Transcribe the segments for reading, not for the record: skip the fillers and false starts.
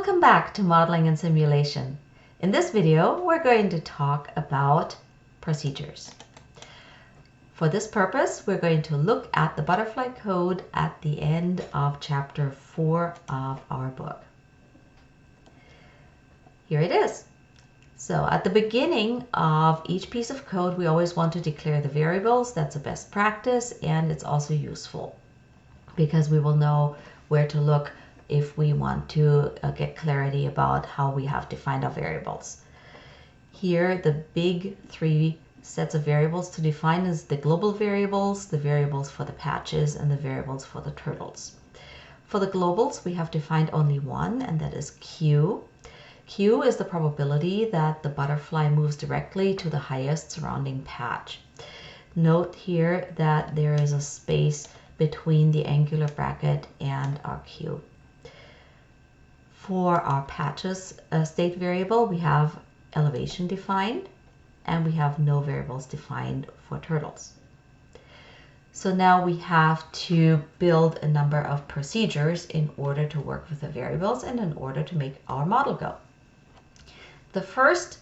Welcome back to Modeling and Simulation. In this video, we're going to talk about procedures. For this purpose, we're going to look at the butterfly code at the end of chapter 4 of our book. Here it is. So at the beginning of each piece of code, we always want to declare the variables. That's a best practice, and it's also useful because we will know where to look if we want to get clarity about how we have defined our variables. Here, the big three sets of variables to define is the global variables, the variables for the patches, and the variables for the turtles. For the globals, we have defined only one, and that is Q. Q is the probability that the butterfly moves directly to the highest surrounding patch. Note here that there is a space between the angular bracket and our Q. For our patches state variable, we have elevation defined, and we have no variables defined for turtles. So now we have to build a number of procedures in order to work with the variables and in order to make our model go. The first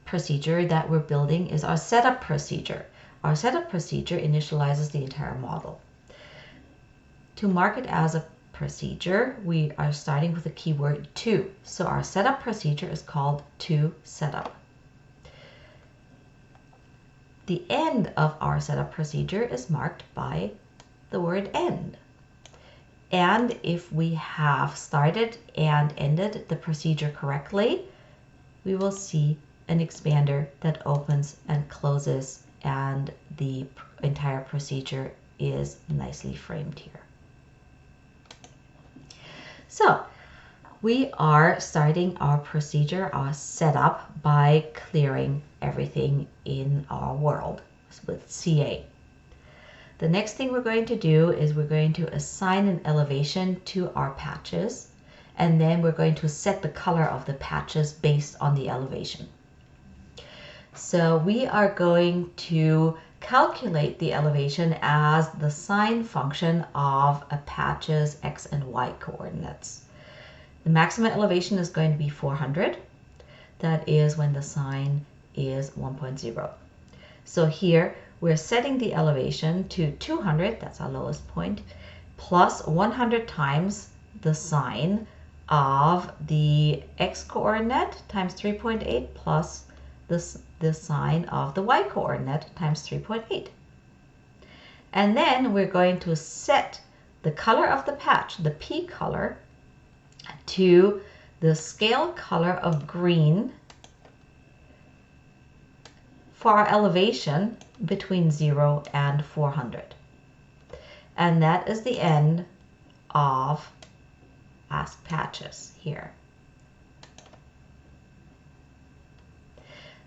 procedure that we're building is our setup procedure. Our setup procedure initializes the entire model. To mark it as a procedure, we are starting with the keyword to. So our setup procedure is called toSetup. The end of our setup procedure is marked by the word end. And if we have started and ended the procedure correctly, we will see an expander that opens and closes, and the entire procedure is nicely framed here. So we are starting our procedure, our setup, by clearing everything in our world with CA. The next thing we're going to do is we're going to assign an elevation to our patches, and then we're going to set the color of the patches based on the elevation. So we are going to calculate the elevation as the sine function of a patch's x and y coordinates. The maximum elevation is going to be 400. That is when the sine is 1.0. So here we're setting the elevation to 200, that's our lowest point, plus 100 times the sine of the x coordinate times 3.8 plus the sine of the y coordinate times 3.8. And then we're going to set the color of the patch, the P color, to the scale color of green for our elevation between 0 and 400. And that is the end of Ask Patches here.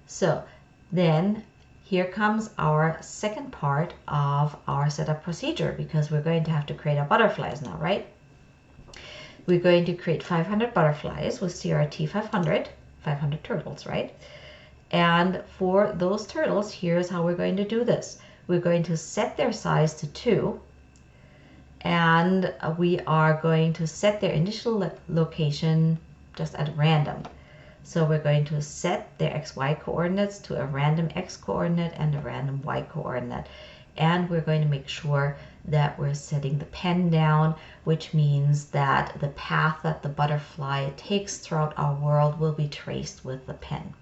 So then here comes our second part of our setup procedure, because we're going to have to create our butterflies now, right? We're going to create 500 butterflies with CRT 500 turtles, right? And for those turtles, here's how we're going to do this. We're going to set their size to 2, and we are going to set their initial location just at random. So we're going to set their xy coordinates to a random x coordinate and a random y coordinate. And we're going to make sure that we're setting the pen down, which means that the path that the butterfly takes throughout our world will be traced with the pen.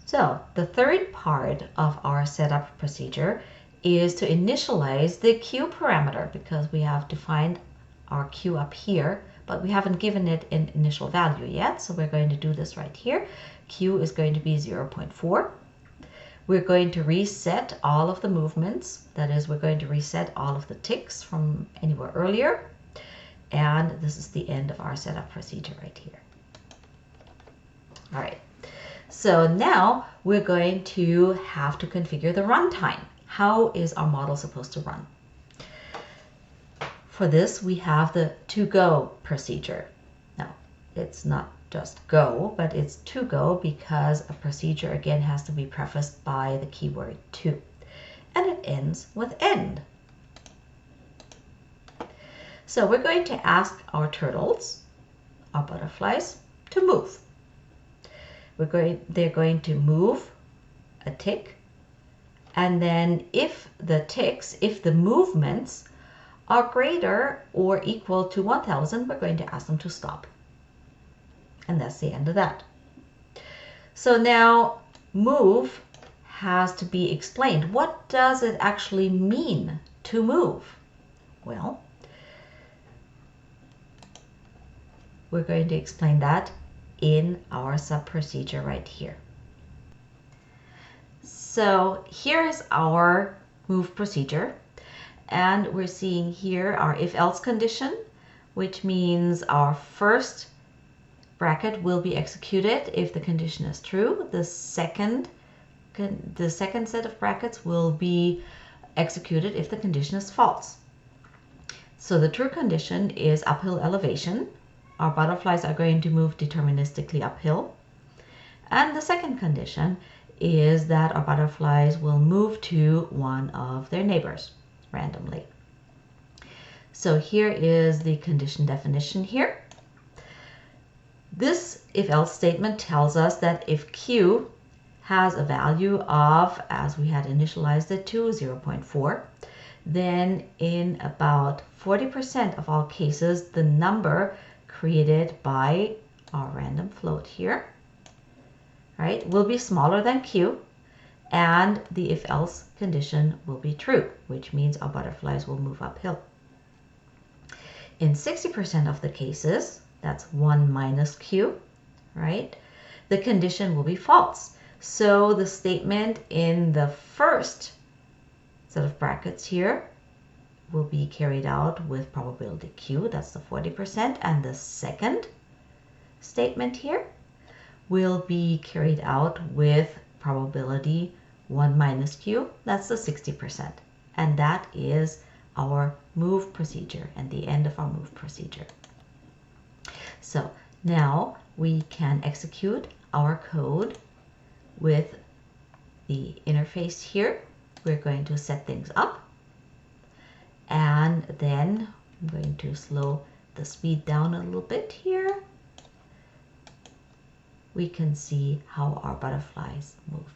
So the third part of our setup procedure is to initialize the Q parameter, because we have defined our Q up here, but we haven't given it an initial value yet. So we're going to do this right here. Q is going to be 0.4. We're going to reset all of the movements. That is, we're going to reset all of the ticks from anywhere earlier. And this is the end of our setup procedure right here. All right. So now we're going to have to configure the runtime. How is our model supposed to run? For this, we have the to-go procedure. Now, it's not just go, but it's to go because a procedure, again, has to be prefaced by the keyword to. And it ends with end. So we're going to ask our turtles, our butterflies, to move. They're going to move a tick, and then if the movements are greater or equal to 1,000, we're going to ask them to stop. And that's the end of that. So now move has to be explained. What does it actually mean to move? Well, we're going to explain that in our sub-procedure right here. So here is our move procedure, and we're seeing here our if-else condition, which means our first bracket will be executed if the condition is true. The second set of brackets will be executed if the condition is false. So the true condition is uphill elevation. Our butterflies are going to move deterministically uphill. And the second condition is that our butterflies will move to one of their neighbors randomly. So here is the condition definition here. This if-else statement tells us that if Q has a value of, as we had initialized it to, 0.4, then in about 40% of all cases, the number created by our random float here, right, will be smaller than Q, and the if-else condition will be true, which means our butterflies will move uphill. In 60% of the cases, that's 1 minus Q, right, the condition will be false. So the statement in the first set of brackets here will be carried out with probability Q, that's the 40%, and the second statement here will be carried out with probability 1 minus Q, that's the 60%. And that is our move procedure and the end of our move procedure. So now we can execute our code with the interface here. We're going to set things up, and then I'm going to slow the speed down a little bit here. We can see how our butterflies move.